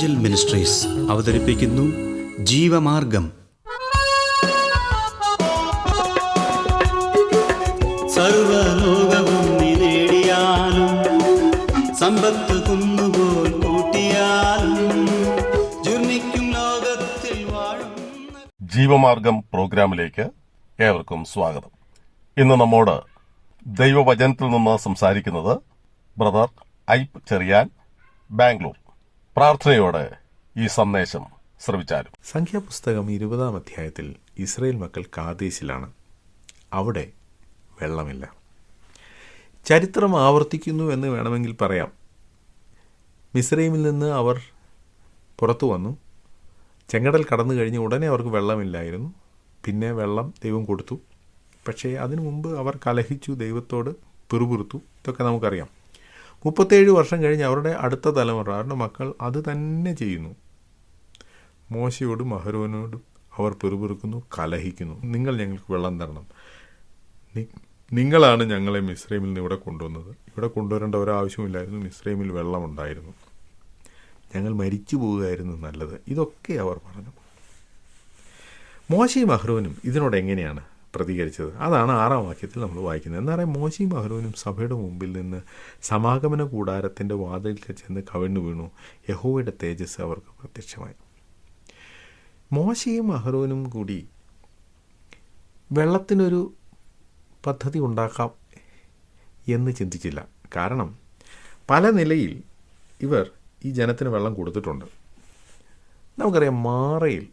Angel ministries അവതരിപ്പിക്കുന്നു ജീവമാർഗം. സർവലോകവും നേടിയാലും സമ്പത്ത് കുന്നുപോൽ കൂട്ടിയാലും ജുർമിക്കും ലോകത്തിൽ വാഴും. ജീവമാർഗം പ്രോഗ്രാമിലേക്ക് ഏവർക്കും സ്വാഗതം. ഇന്ന് നമ്മോട് ദൈവവചനത്തിൽ നിന്ന് സംസാരിക്കുന്നത് ബ്രദർ ഐപ്പ് ചെറിയാൻ, ബാംഗ്ലൂർ. പ്രാർത്ഥനയോടെ ഈ സന്ദേശം ശ്രവിച്ചാലും. സംഖ്യാപുസ്തകം 20-ാം അധ്യായത്തിൽ ഇസ്രായേൽ മക്കൾ കാദേശിലാണ്. അവിടെ വെള്ളമില്ല. ചരിത്രം ആവർത്തിക്കുന്നു എന്ന് വേണമെങ്കിൽ പറയാം. മിസ്രൈമിൽ നിന്ന് അവർ പുറത്തു വന്നു. ചെങ്കടൽ കടന്നു കഴിഞ്ഞ് ഉടനെ അവർക്ക് വെള്ളമില്ലായിരുന്നു. പിന്നെ വെള്ളം ദൈവം കൊടുത്തു. പക്ഷേ അതിനു മുമ്പ് അവർ കലഹിച്ചു, ദൈവത്തോട് പിറുപിറുത്തു. ഇതൊക്കെ നമുക്കറിയാം. 37 വർഷം കഴിഞ്ഞ് അവരുടെ അടുത്ത തലമുറ, അവരുടെ മക്കൾ അത് തന്നെ ചെയ്യുന്നു. മോശയോടും അഹരോനോടും അവർ പിറുപിറുക്കുന്നു, കലഹിക്കുന്നു. നിങ്ങൾ ഞങ്ങൾക്ക് വെള്ളം തരണം, നിങ്ങളാണ് ഞങ്ങളെ മിസ്രൈമിൽ നിന്ന് ഇവിടെ കൊണ്ടുവന്നത്. ഇവിടെ കൊണ്ടുവരേണ്ട ഒരാവശ്യമില്ലായിരുന്നു. മിസ്രൈമിൽ വെള്ളമുണ്ടായിരുന്നു. ഞങ്ങൾ മരിച്ചു പോവുകയായിരുന്നു നല്ലത്. ഇതൊക്കെ അവർ പറഞ്ഞു. മോശയും അഹ്റോനും ഇതിനോട് എങ്ങനെയാണ് പ്രതികരിച്ചത്? അതാണ് 6-ാം വാക്യത്തിൽ നമ്മൾ വായിക്കുന്നത്. എന്താ പറയുക? മോശയും അഹ്റോനും സഭയുടെ മുമ്പിൽ നിന്ന് സമാഗമന കൂടാരത്തിൻ്റെ വാതിലിൽ ചെന്ന് കവിണ്ണു വീണു. യഹോവയുടെ തേജസ് അവർക്ക് പ്രത്യക്ഷമായി. മോശയും അഹ്റോനും കൂടി വെള്ളത്തിനൊരു പദ്ധതി ഉണ്ടാക്കാം എന്ന് ചിന്തിച്ചില്ല. കാരണം പല നിലയിൽ ഇവർ ഈ ജനത്തിന് വെള്ളം കൊടുത്തിട്ടുണ്ട്. നമുക്കറിയാം, മാറയിൽ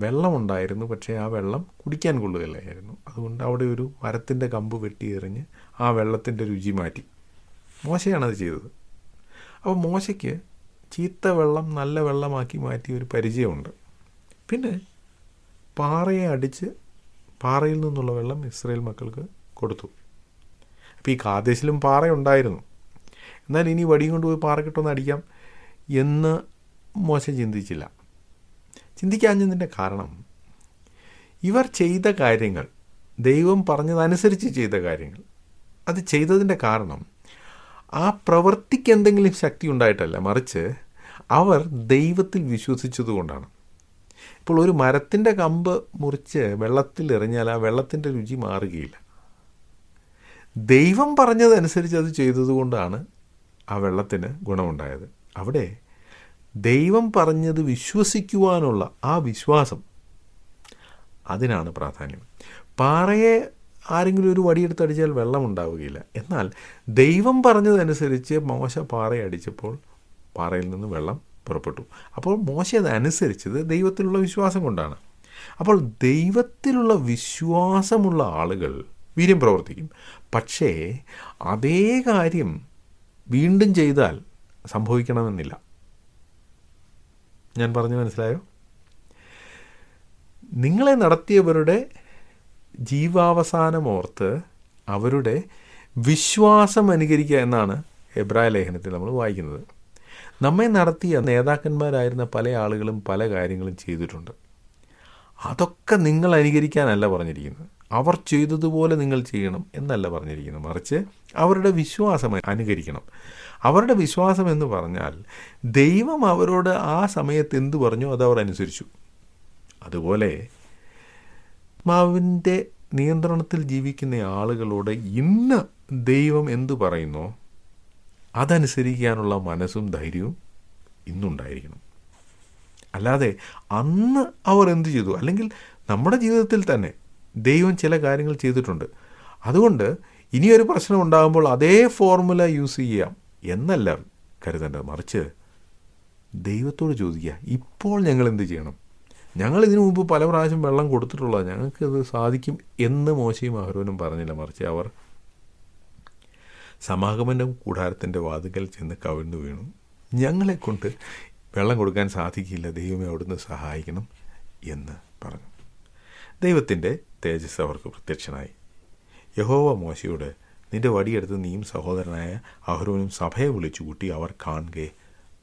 വെള്ളമുണ്ടായിരുന്നു. പക്ഷേ ആ വെള്ളം കുടിക്കാൻ കൊള്ളുകയില്ലായിരുന്നു. അതുകൊണ്ട് അവിടെ ഒരു മരത്തിൻ്റെ കമ്പ് വെട്ടിയെറിഞ്ഞ് ആ വെള്ളത്തിൻ്റെ രുചി മാറ്റി. മോശയാണത് ചെയ്തത്. അപ്പോൾ മോശയ്ക്ക് ചീത്ത വെള്ളം നല്ല വെള്ളമാക്കി മാറ്റിയ ഒരു പരിചയമുണ്ട്. പിന്നെ പാറയെ അടിച്ച് പാറയിൽ നിന്നുള്ള വെള്ളം ഇസ്രായേൽ മക്കൾക്ക് കൊടുത്തു. അപ്പോൾ ഈ കാദേശിലും പാറയുണ്ടായിരുന്നു. എന്നാൽ ഇനി വടിയും കൊണ്ടുപോയി പാറക്കിട്ടൊന്ന് അടിക്കാം എന്ന് മോശ ചിന്തിച്ചില്ല. ചിന്തിക്കാഞ്ഞതിൻ്റെ കാരണം, ഇവർ ചെയ്ത കാര്യങ്ങൾ, ദൈവം പറഞ്ഞതനുസരിച്ച് ചെയ്ത കാര്യങ്ങൾ, അത് ചെയ്തതിൻ്റെ കാരണം ആ പ്രവൃത്തിക്ക് എന്തെങ്കിലും ശക്തി ഉണ്ടായിട്ടല്ല, മറിച്ച് അവർ ദൈവത്തിൽ വിശ്വസിച്ചതുകൊണ്ടാണ്. ഇപ്പോൾ ഒരു മരത്തിൻ്റെ കമ്പ് മുറിച്ച് വെള്ളത്തിൽ എറിഞ്ഞാൽ ആ വെള്ളത്തിൻ്റെ രുചി മാറുകയില്ല. ദൈവം പറഞ്ഞതനുസരിച്ച് അത് ചെയ്തതുകൊണ്ടാണ് ആ വെള്ളത്തിന് ഗുണമുണ്ടായത്. അവിടെ ദൈവം പറഞ്ഞത് വിശ്വസിക്കുവാനുള്ള ആ വിശ്വാസം, അതിനാണ് പ്രാധാന്യം. പാറയെ ആരെങ്കിലും ഒരു വടിയെടുത്തടിച്ചാൽ വെള്ളം ഉണ്ടാവുകയില്ല. എന്നാൽ ദൈവം പറഞ്ഞതനുസരിച്ച് മോശ പാറയെ അടിച്ചപ്പോൾ പാറയിൽ നിന്ന് വെള്ളം പുറപ്പെട്ടു. അപ്പോൾ മോശ അതനുസരിച്ചത് ദൈവത്തിലുള്ള വിശ്വാസം കൊണ്ടാണ്. അപ്പോൾ ദൈവത്തിലുള്ള വിശ്വാസമുള്ള ആളുകൾ വീര്യം പ്രവർത്തിക്കും. പക്ഷേ അതേ കാര്യം വീണ്ടും ചെയ്താൽ സംഭവിക്കണമെന്നില്ല. ഞാൻ പറഞ്ഞു മനസ്സിലായോ? നിങ്ങളെ നടത്തിയവരുടെ ജീവാവസാനമോർത്ത് അവരുടെ വിശ്വാസം അനുകരിക്കുക എന്നാണ് എബ്രായ ലേഖനത്തിൽ നമ്മൾ വായിക്കുന്നത്. നമ്മെ നടത്തിയ നേതാക്കന്മാരായിരുന്ന പല ആളുകളും പല കാര്യങ്ങളും ചെയ്തിട്ടുണ്ട്. അതൊക്കെ നിങ്ങൾ അനുകരിക്കാനല്ല പറഞ്ഞിരിക്കുന്നത്. അവർ ചെയ്തതുപോലെ നിങ്ങൾ ചെയ്യണം എന്നല്ല പറഞ്ഞിരിക്കുന്നത്. മറിച്ച് അവരുടെ വിശ്വാസം അനുകരിക്കണം. അവരുടെ വിശ്വാസം എന്ന് പറഞ്ഞാൽ ദൈവം അവരോട് ആ സമയത്ത് എന്തു പറഞ്ഞോ അതവർ അനുസരിച്ചു. അതുപോലെ ആത്മാവിൻ്റെ നിയന്ത്രണത്തിൽ ജീവിക്കുന്ന ആളുകളോട് ഇന്ന് ദൈവം എന്തു പറയുന്നോ അതനുസരിക്കാനുള്ള മനസ്സും ധൈര്യവും ഇന്നുണ്ടായിരിക്കണം. അല്ലാതെ അന്ന് അവർ എന്തു ചെയ്തു, അല്ലെങ്കിൽ നമ്മുടെ ജീവിതത്തിൽ തന്നെ ദൈവം ചില കാര്യങ്ങൾ ചെയ്തിട്ടുണ്ട്, അതുകൊണ്ട് ഇനിയൊരു പ്രശ്നം ഉണ്ടാകുമ്പോൾ അതേ ഫോർമുല യൂസ് ചെയ്യാം എന്നല്ല കരുതേണ്ടത്. മറിച്ച് ദൈവത്തോട് ചോദിക്കുക, ഇപ്പോൾ ഞങ്ങൾ എന്ത് ചെയ്യണം? ഞങ്ങൾ ഇതിനു മുമ്പ് പല പ്രാവശ്യം വെള്ളം കൊടുത്തിട്ടുള്ളത്, ഞങ്ങൾക്കത് സാധിക്കും എന്ന് മോശയും അഹ്റോനും പറഞ്ഞില്ല. മറിച്ച് അവർ സമാഗമന കൂടാരത്തിൻ്റെ വാതിക്കൽ ചെന്ന് കവിണ്ണു വീണു. ഞങ്ങളെക്കൊണ്ട് വെള്ളം കൊടുക്കാൻ സാധിക്കില്ല, ദൈവമേ അവിടുന്ന് സഹായിക്കണം എന്ന് പറഞ്ഞു. ദൈവത്തിൻ്റെ തേജസ് അവർക്ക് പ്രത്യക്ഷനായി. യഹോവ മോശയോട്, നിന്റെ വടിയെടുത്ത് നീയും സഹോദരനായ അഹ്റോനും സഭയെ വിളിച്ചു കൂട്ടി അവർ കാണുകെ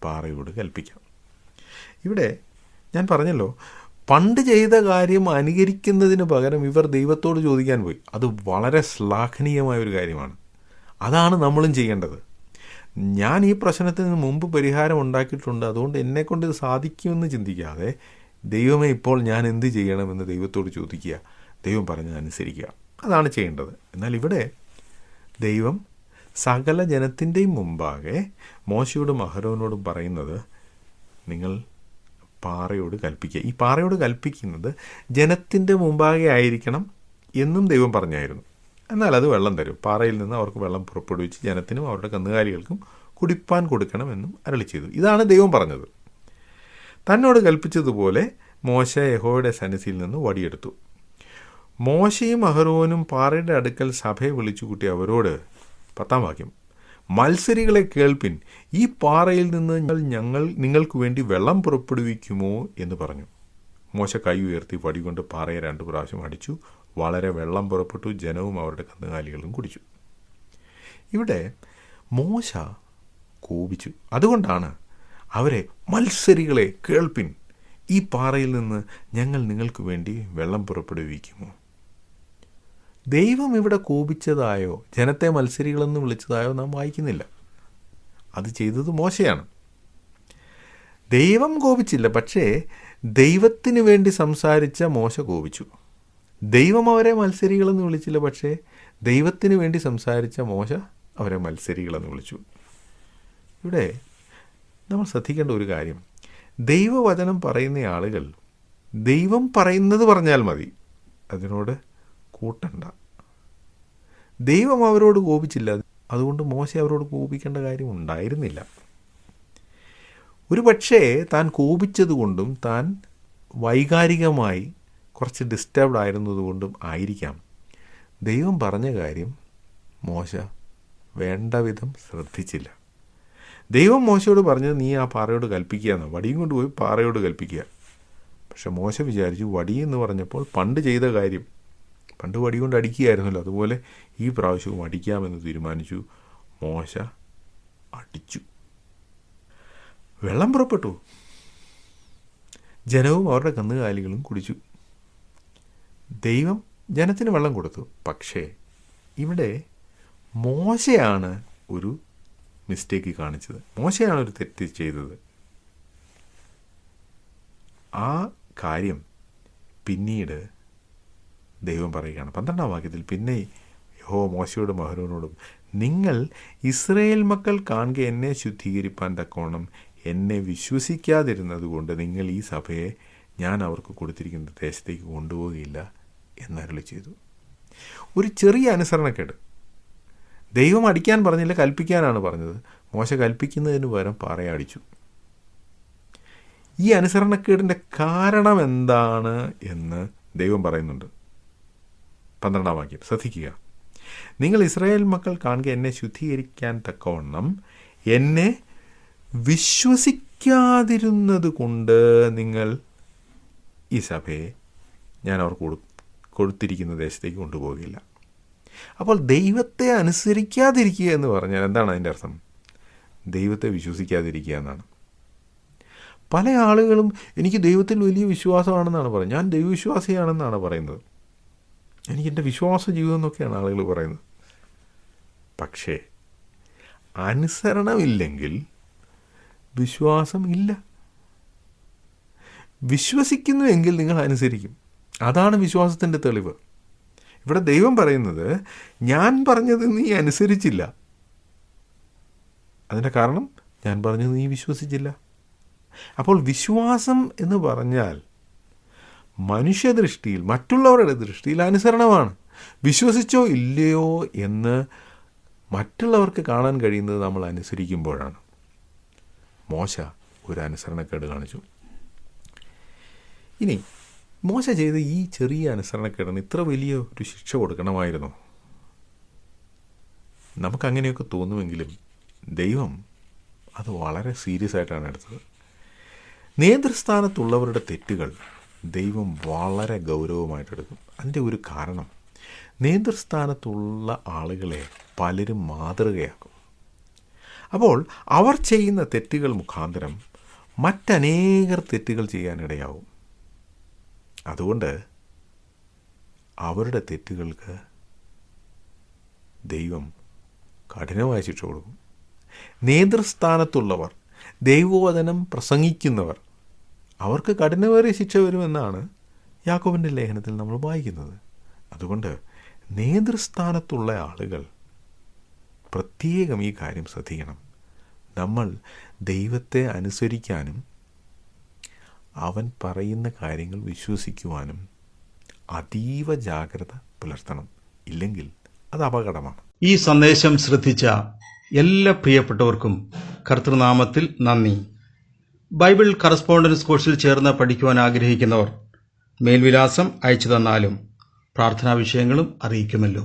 പാറയോട് കൽപ്പിക്കാം. ഇവിടെ ഞാൻ പറഞ്ഞല്ലോ, പണ്ട് ചെയ്ത കാര്യം അനുകരിക്കുന്നതിന് പകരം ഇവർ ദൈവത്തോട് ചോദിക്കാൻ പോയി. അത് വളരെ ശ്ലാഘനീയമായ ഒരു കാര്യമാണ്. അതാണ് നമ്മളും ചെയ്യേണ്ടത്. ഞാൻ ഈ പ്രശ്നത്തിന് മുമ്പ് പരിഹാരം ഉണ്ടാക്കിയിട്ടുണ്ട്, അതുകൊണ്ട് എന്നെക്കൊണ്ട് ഇത് സാധിക്കുമെന്ന് ചിന്തിക്കാതെ ദൈവമേ ഇപ്പോൾ ഞാൻ എന്ത് ചെയ്യണമെന്ന് ദൈവത്തോട് ചോദിക്കുക, ദൈവം പറഞ്ഞത് അനുസരിക്കുക. അതാണ് ചെയ്യേണ്ടത്. എന്നാൽ ഇവിടെ ദൈവം സകല ജനത്തിൻ്റെയും മുമ്പാകെ മോശയോടും അഹരോനോടും പറയുന്നത്, നിങ്ങൾ പാറയോട് കൽപ്പിക്കുക. ഈ പാറയോട് കൽപ്പിക്കുന്നത് ജനത്തിൻ്റെ മുമ്പാകെ ആയിരിക്കണം എന്നും ദൈവം പറഞ്ഞായിരുന്നു. എന്നാൽ അത് വെള്ളം തരും. പാറയിൽ നിന്ന് അവർക്ക് വെള്ളം പുറപ്പെടുവിച്ച് ജനത്തിനും അവരുടെ കന്നുകാലികൾക്കും കുടിപ്പാൻ കൊടുക്കണമെന്നും അരുളി ചെയ്തു. ഇതാണ് ദൈവം പറഞ്ഞത്. തന്നോട് കൽപ്പിച്ചതുപോലെ മോശ യഹോവയുടെ സന്നിധിയിൽ നിന്ന് വടിയെടുത്തു. മോശയും അഹരോനും പാറയുടെ അടുക്കൽ സഭയെ വിളിച്ചു കൂട്ടി അവരോട്, 10-ാം വാക്യം, മത്സരികളെ കേൾപ്പിൻ, ഈ പാറയിൽ നിന്ന് ഞങ്ങൾ നിങ്ങൾക്ക് വേണ്ടി വെള്ളം പുറപ്പെടുവിക്കുമോ എന്ന് പറഞ്ഞു. മോശ കൈ ഉയർത്തി വടി കൊണ്ട് പാറയെ 2 പ്രാവശ്യം അടിച്ചു. വളരെ വെള്ളം പുറപ്പെട്ടു. ജനവും അവരുടെ കന്നുകാലികളും കുടിച്ചു. ഇവിടെ മോശ കോപിച്ചു. അതുകൊണ്ടാണ് അവരെ, മത്സരികളെ കേൾപ്പിൻ, ഈ പാറയിൽ നിന്ന് ഞങ്ങൾ നിങ്ങൾക്ക് വേണ്ടി വെള്ളം പുറപ്പെടുവിക്കുമോ. ദൈവം ഇവിടെ കോപിച്ചതായോ ജനത്തെ മത്സരികളെന്ന് വിളിച്ചതായോ നാം വായിക്കുന്നില്ല. അത് ചെയ്തത് മോശയാണ്. ദൈവം കോപിച്ചില്ല, പക്ഷേ ദൈവത്തിന് വേണ്ടി സംസാരിച്ച മോശ കോപിച്ചു. ദൈവം അവരെ മത്സരികളെന്ന് വിളിച്ചില്ല, പക്ഷേ ദൈവത്തിന് വേണ്ടി സംസാരിച്ച മോശ അവരെ മത്സരികളെന്ന് വിളിച്ചു. ഇവിടെ നമ്മൾ ശ്രദ്ധിക്കേണ്ട ഒരു കാര്യം, ദൈവവചനം പറയുന്ന ആളുകൾ ദൈവം പറയുന്നത് പറഞ്ഞാൽ മതി, അതിനോട് കൂട്ടണ്ട. ദൈവം അവരോട് കോപിച്ചില്ല, അതുകൊണ്ട് മോശ അവരോട് കോപിക്കേണ്ട കാര്യം ഉണ്ടായിരുന്നില്ല. ഒരു പക്ഷേ താൻ കോപിച്ചതുകൊണ്ടും താൻ വൈകാരികമായി കുറച്ച് ഡിസ്റ്റർബ്ഡ് ആയിരുന്നതുകൊണ്ടും ആയിരിക്കാം ദൈവം പറഞ്ഞ കാര്യം മോശ വേണ്ട വിധം ശ്രദ്ധിച്ചില്ല. ദൈവം മോശയോട് പറഞ്ഞത്, നീ ആ പാറയോട് കൽപ്പിക്കുക എന്നാണ്, വടിയും കൊണ്ടുപോയി പാറയോട് കൽപ്പിക്കുക. പക്ഷെ മോശ വിചാരിച്ചു, വടി എന്ന് പറഞ്ഞപ്പോൾ പണ്ട് ചെയ്ത കാര്യം, പണ്ട് വടി കൊണ്ട് അടിക്കുകയായിരുന്നല്ലോ, അതുപോലെ ഈ പ്രാവശ്യവും അടിക്കാമെന്ന് തീരുമാനിച്ചു. മോശ അടിച്ചു. വെള്ളം പുറപ്പെട്ടു. ജനവും അവരുടെ കന്നുകാലികളും കുടിച്ചു. ദൈവം ജനത്തിന് വെള്ളം കൊടുത്തു. പക്ഷേ ഇവിടെ മോശയാണ് ഒരു മിസ്റ്റേക്ക് കാണിച്ചത്. മോശയാണ് ഒരു തെറ്റ് ചെയ്തത്. ആ കാര്യം പിന്നീട് ദൈവം പറയുകയാണ് 12-ാം വാക്യത്തിൽ, പിന്നെ യഹോവ മോശയോടും അഹരോനോടും, നിങ്ങൾ ഇസ്രായേൽ മക്കൾ കാണുക എന്നെ ശുദ്ധീകരിപ്പാൻ തക്കോണം എന്നെ വിശ്വസിക്കാതിരുന്നത് കൊണ്ട് നിങ്ങൾ ഈ സഭയെ ഞാൻ അവർക്ക് കൊടുത്തിരിക്കുന്ന ദേശത്തേക്ക് കൊണ്ടുപോവുകയില്ല എന്നരുളി ചെയ്തു. ഒരു ചെറിയ അനുസരണക്കേട്. ദൈവം അടിക്കാൻ പറഞ്ഞില്ല, കൽപ്പിക്കാനാണ് പറഞ്ഞത്. മോശ കൽപ്പിക്കുന്നതിന് പകരം പാറയെ അടിച്ചു. ഈ അനുസരണക്കേടിൻ്റെ കാരണം എന്താണ് എന്ന് ദൈവം പറയുന്നുണ്ട്. 12-ാം വാക്യം ശ്രദ്ധിക്കുക. നിങ്ങൾ ഇസ്രായേൽ മക്കൾ കാണുക എന്നെ ശുദ്ധീകരിക്കാൻ തക്കവണ്ണം എന്നെ വിശ്വസിക്കാതിരുന്നത് കൊണ്ട് നിങ്ങൾ ഈ സഭയെ ഞാൻ അവർക്ക് കൊടുത്തിരിക്കുന്ന ദേശത്തേക്ക് കൊണ്ടുപോകില്ല. അപ്പോൾ ദൈവത്തെ അനുസരിക്കാതിരിക്കുക എന്ന് പറഞ്ഞാൽ എന്താണ് അതിൻ്റെ അർത്ഥം? ദൈവത്തെ വിശ്വസിക്കാതിരിക്കുക എന്നാണ്. പല ആളുകളും എനിക്ക് ദൈവത്തിൽ വലിയ വിശ്വാസമാണെന്നാണ് പറയുന്നത്, ഞാൻ ദൈവവിശ്വാസിയാണെന്നാണ് പറയുന്നത്, എനിക്ക് എൻ്റെ വിശ്വാസ ജീവിതം എന്നൊക്കെയാണ് ആളുകൾ പറയുന്നത്. പക്ഷേ അനുസരണമില്ലെങ്കിൽ വിശ്വാസം ഇല്ല. വിശ്വസിക്കുന്നുവെങ്കിൽ നിങ്ങൾ അനുസരിക്കും. അതാണ് വിശ്വാസത്തിൻ്റെ തെളിവ്. ഇവിടെ ദൈവം പറയുന്നത്, ഞാൻ പറഞ്ഞത് നീ അനുസരിച്ചില്ല, അതിൻ്റെ കാരണം ഞാൻ പറഞ്ഞത് നീ വിശ്വസിച്ചില്ല. അപ്പോൾ വിശ്വാസം എന്ന് പറഞ്ഞാൽ മനുഷ്യദൃഷ്ടിയിൽ, മറ്റുള്ളവരുടെ ദൃഷ്ടിയിൽ അനുസരണമാണ്. വിശ്വസിച്ചോ ഇല്ലയോ എന്ന് മറ്റുള്ളവർക്ക് കാണാൻ കഴിയുന്നത് നമ്മൾ അനുസരിക്കുമ്പോഴാണ്. മോശ ഒരു അനുസരണക്കേട് കാണിച്ചു. ഇനി മോശ ചെയ്ത ഈ ചെറിയ അനുസരണക്കേടിന് ഇത്ര വലിയ ഒരു ശിക്ഷ കൊടുക്കണമായിരുന്നോ? നമുക്കങ്ങനെയൊക്കെ തോന്നുമെങ്കിലും ദൈവം അത് വളരെ സീരിയസ് ആയിട്ടാണ് എടുത്തത്. നേതൃസ്ഥാനത്തുള്ളവരുടെ തെറ്റുകൾ ദൈവം വളരെ ഗൗരവമായിട്ടെടുക്കും. അതിൻ്റെ ഒരു കാരണം, നേതൃസ്ഥാനത്തുള്ള ആളുകളെ പലരും മാതൃകയാക്കും. അപ്പോൾ അവർ ചെയ്യുന്ന തെറ്റുകൾ മുഖാന്തരം മറ്റനേകർ തെറ്റുകൾ ചെയ്യാനിടയാവും. അതുകൊണ്ട് അവരുടെ തെറ്റുകൾക്ക് ദൈവം കഠിനമായ ശിക്ഷ കൊടുക്കും. നേതൃസ്ഥാനത്തുള്ളവർ, ദൈവവചനം പ്രസംഗിക്കുന്നവർ, അവർക്ക് കഠിനമേറിയ ശിക്ഷ വരുമെന്നാണ് യാക്കോബിൻ്റെ ലേഖനത്തിൽ നമ്മൾ വായിക്കുന്നത്. അതുകൊണ്ട് നേതൃസ്ഥാനത്തുള്ള ആളുകൾ പ്രത്യേകം ഈ കാര്യം ശ്രദ്ധിക്കണം. നമ്മൾ ദൈവത്തെ അനുസരിക്കാനും അവൻ പറയുന്ന കാര്യങ്ങൾ വിശ്വസിക്കുവാനും അതീവ ജാഗ്രത പുലർത്തണം. ഇല്ലെങ്കിൽ അത് അപകടമാണ്. ഈ സന്ദേശം ശ്രദ്ധിച്ച എല്ലാ പ്രിയപ്പെട്ടവർക്കും കർത്തൃനാമത്തിൽ നന്ദി. ബൈബിൾ കറസ്പോണ്ടൻസ് കോഴ്സിൽ ചേർന്ന് പഠിക്കുവാൻ ആഗ്രഹിക്കുന്നവർ മേൽവിലാസം അയച്ചു തന്നാലും പ്രാർത്ഥനാ വിഷയങ്ങളും അറിയിക്കുമല്ലോ.